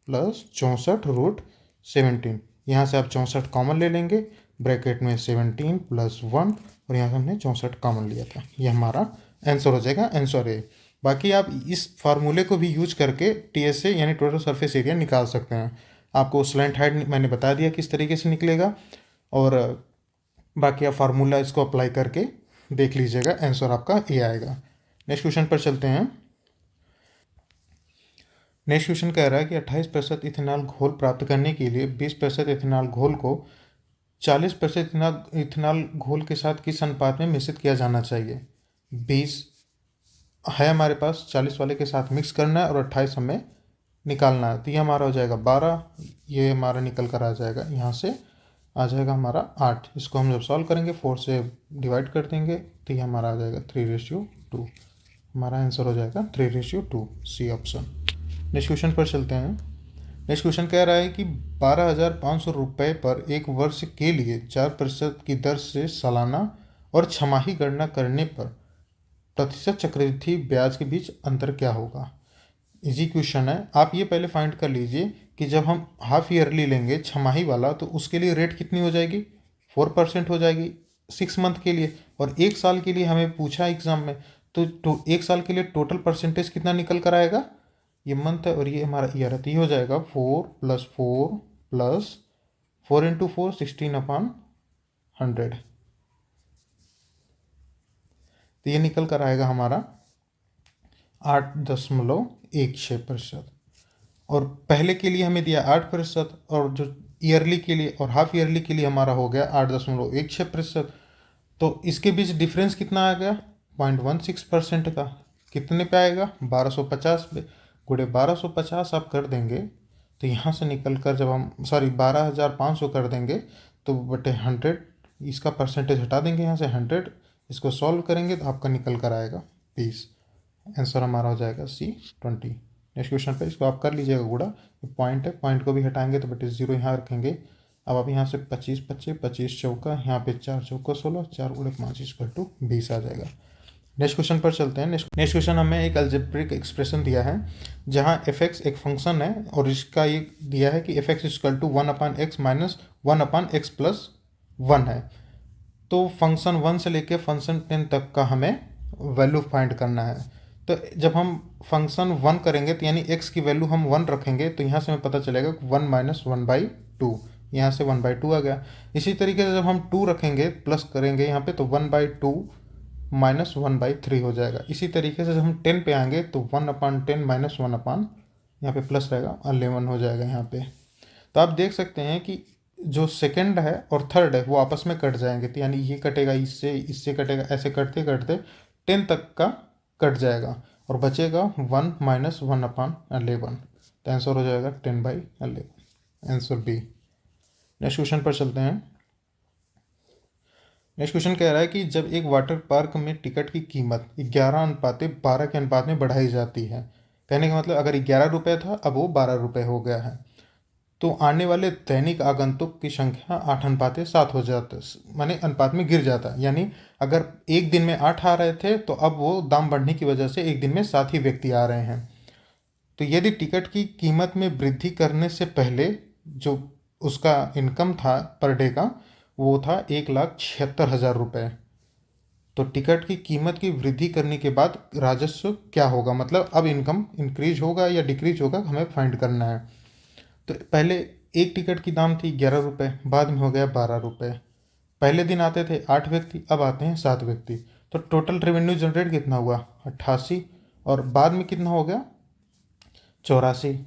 +64 √17। यहाँ से आप 64 कॉमन ले लेंगे, ब्रैकेट में 17 + 1 और यहाँ से हमने 64 कॉमन लिया था। ये हमारा आंसर हो जाएगा, आंसर ए। बाकी आप इस फार्मूले को भी यूज करके TSA यानी टोटल सरफेस एरिया निकाल सकते हैं। आपको स्लैंट हाइट मैंने बता दिया किस तरीके से निकलेगा, और बाकी आप फार्मूला इसको अप्लाई करके देख लीजिएगा, आंसर आपका ए आएगा। नेक्स्ट क्वेश्चन पर चलते हैं। नेक्स्ट क्वेश्चन कह रहा है कि 28% इथेनॉल घोल प्राप्त करने के लिए 20% इथेनॉल घोल को 40% इथेनॉल घोल के साथ किस अनुपात में मिश्रित किया जाना चाहिए। 20 है हमारे पास, 40 वाले के साथ मिक्स करना है और 28 हमें निकालना है। तो ये हमारा हो जाएगा 12, ये हमारा निकल कर आ जाएगा, यहाँ से आ जाएगा हमारा 8। इसको हम जब सॉल्व करेंगे 4 से डिवाइड कर देंगे तो ये हमारा आ जाएगा 3:2। हमारा आंसर हो जाएगा 3:2, सी ऑप्शन। नेक्स्ट क्वेश्चन पर चलते हैं। नेक्स्ट क्वेश्चन कह रहा है कि 12,500 रुपये पर एक वर्ष के लिए 4% की दर से सालाना और छमाही गणना करने पर प्रतिशत चक्रवृद्धि ब्याज के बीच अंतर क्या होगा। इजी क्वेश्चन है, आप ये पहले फाइंड कर लीजिए कि जब हम हाफ ईयरली लेंगे छमाही वाला तो उसके लिए रेट कितनी हो जाएगी, 4% हो जाएगी 6 मंथ के लिए, और 1 साल के लिए हमें पूछा एग्जाम में, तो 1 साल के लिए टोटल परसेंटेज कितना निकल कर आएगा, ये मंथ है और ये हमारा ईयर है, तो ये हो जाएगा 4 + 4 + 4 × 4 16/100। तो ये निकल कर आएगा हमारा 8.16%। और पहले के लिए हमें दिया 8%, और जो ईयरली के लिए और हाफ ईयरली के लिए हमारा हो गया 8.16%। तो इसके बीच डिफरेंस कितना आ गया, 0.16% का। कितने पे आएगा, 1250 पे। गुणे 1250 आप कर देंगे तो यहाँ से निकल कर जब हम 12,500 कर देंगे तो बटे 100, इसका परसेंटेज हटा देंगे यहाँ से 100, इसको सॉल्व करेंगे तो आपका निकल कर आएगा 20। आंसर हमारा हो जाएगा C20। नेक्स्ट क्वेश्चन पे इसको आप कर लीजिएगा गुड़ा, पॉइंट है, पॉइंट को भी हटाएंगे तो बटे 0 यहाँ रखेंगे। अब आप यहाँ से 25 25 25 चौका, यहाँ पे 4 चौका 16, 4 × 5 = 20 आ जाएगा। नेक्स्ट क्वेश्चन पर चलते हैं। नेक्स्ट क्वेश्चन हमें एक अलजेब्रिक एक्सप्रेशन दिया है जहाँ f(x) एक फंक्शन है और इसका ये दिया है कि f(x) = 1/x - 1/x + 1 है। तो फंक्शन 1 से लेके फंक्शन 10 तक का हमें वैल्यू फाइंड करना है। तो जब हम फंक्शन 1 करेंगे तो यानी x की वैल्यू हम 1 रखेंगे तो यहाँ से हमें पता चलेगा 1 - 1/2, यहाँ से 1/2 आ गया। इसी तरीके से जब हम 2 रखेंगे प्लस करेंगे यहाँ पे तो 1/2 - 1/3 हो जाएगा। इसी तरीके से जब हम 10 पे आएंगे तो 1/10 - 1 यहाँ पे प्लस रहेगा 11 हो जाएगा यहाँ पे। तो आप देख सकते हैं कि जो सेकंड है और थर्ड है वो आपस में कट जाएंगे, तो यानी ये कटेगा इससे, इससे कटेगा, ऐसे करते करते 10 तक का कट जाएगा और बचेगा 1 - 1/11। तो आंसर हो जाएगा 10/11, आंसर बी। नेक्स्ट क्वेश्चन पर चलते हैं। नेक्स्ट क्वेश्चन कह रहा है कि जब एक वाटर पार्क में टिकट की कीमत 11:12 के अनुपात में बढ़ाई जाती है, कहने का मतलब अगर 11 रुपये था अब वो 12 रुपये हो गया है, तो आने वाले दैनिक आगंतुक की संख्या 8:7 हो जाता है, माने अनुपात में गिर जाता है। यानी अगर एक दिन में 8 आ रहे थे तो अब वो दाम बढ़ने की वजह से एक दिन में 7 ही व्यक्ति आ रहे हैं। तो यदि टिकट की कीमत में वृद्धि करने से पहले जो उसका इनकम था पर डे का वो था 1,76,000 रुपये, तो टिकट की कीमत की वृद्धि करने के बाद राजस्व क्या होगा, मतलब अब इनकम इंक्रीज होगा या डिक्रीज होगा, हमें फाइंड करना है। तो पहले एक टिकट की दाम थी 11 रुपये, बाद में हो गया 12 रुपये। पहले दिन आते थे 8 व्यक्ति, अब आते हैं 7 व्यक्ति, तो टोटल रेवेन्यू जनरेट कितना हुआ 88, और बाद में कितना हो गया 84।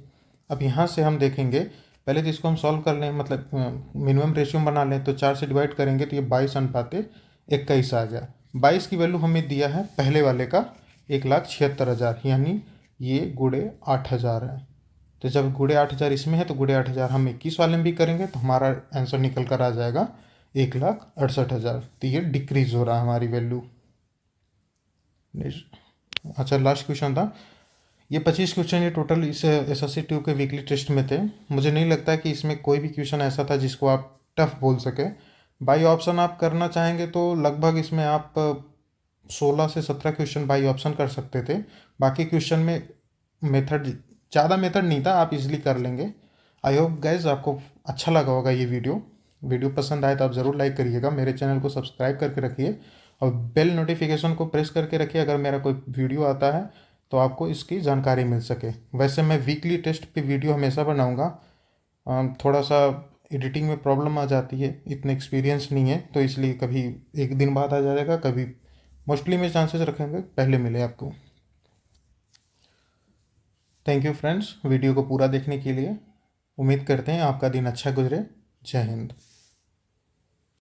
अब यहाँ से हम देखेंगे, पहले तो इसको हम सॉल्व कर लें, मतलब मिनिमम रेशियो बना लें, तो 4 से डिवाइड करेंगे तो ये 22:21 आ गया। 22 की वैल्यू हमें दिया है पहले वाले का 1,76,000, यानी ये गुणे 8,000 है। तो जब गुणे 8,000 इसमें है तो गुणे 8,000 हम 21 वाले में भी करेंगे तो हमारा आंसर निकल कर आ जाएगा 1,68,000। तो ये डिक्रीज हो रहा है हमारी वैल्यू। अच्छा, लास्ट क्वेश्चन था ये 25 क्वेश्चन ये टोटल इस SSC ट्यूब के वीकली टेस्ट में थे। मुझे नहीं लगता कि इसमें कोई भी क्वेश्चन ऐसा था जिसको आप टफ बोल सके। बाई ऑप्शन आप करना चाहेंगे तो लगभग इसमें आप 16 से 17 क्वेश्चन बाई ऑप्शन कर सकते थे। बाकी क्वेश्चन में मेथड ज़्यादा मेथड नहीं था, आप इजीली कर लेंगे। आई होप गाइज आपको अच्छा लगा होगा ये वीडियो पसंद आए तो आप ज़रूर लाइक करिएगा, मेरे चैनल को सब्सक्राइब करके रखिए और बेल नोटिफिकेशन को प्रेस करके रखिए, अगर मेरा कोई वीडियो आता है तो आपको इसकी जानकारी मिल सके। वैसे मैं वीकली टेस्ट पे वीडियो हमेशा बनाऊंगा। थोड़ा सा एडिटिंग में प्रॉब्लम आ जाती है, इतने एक्सपीरियंस नहीं है, तो इसलिए कभी एक दिन बाद आ जाएगा, कभी मोस्टली मैं चांसेस रखेंगे पहले मिले आपको। थैंक यू फ्रेंड्स वीडियो को पूरा देखने के लिए। उम्मीद करते हैं आपका दिन अच्छा गुजरे। जय हिंद।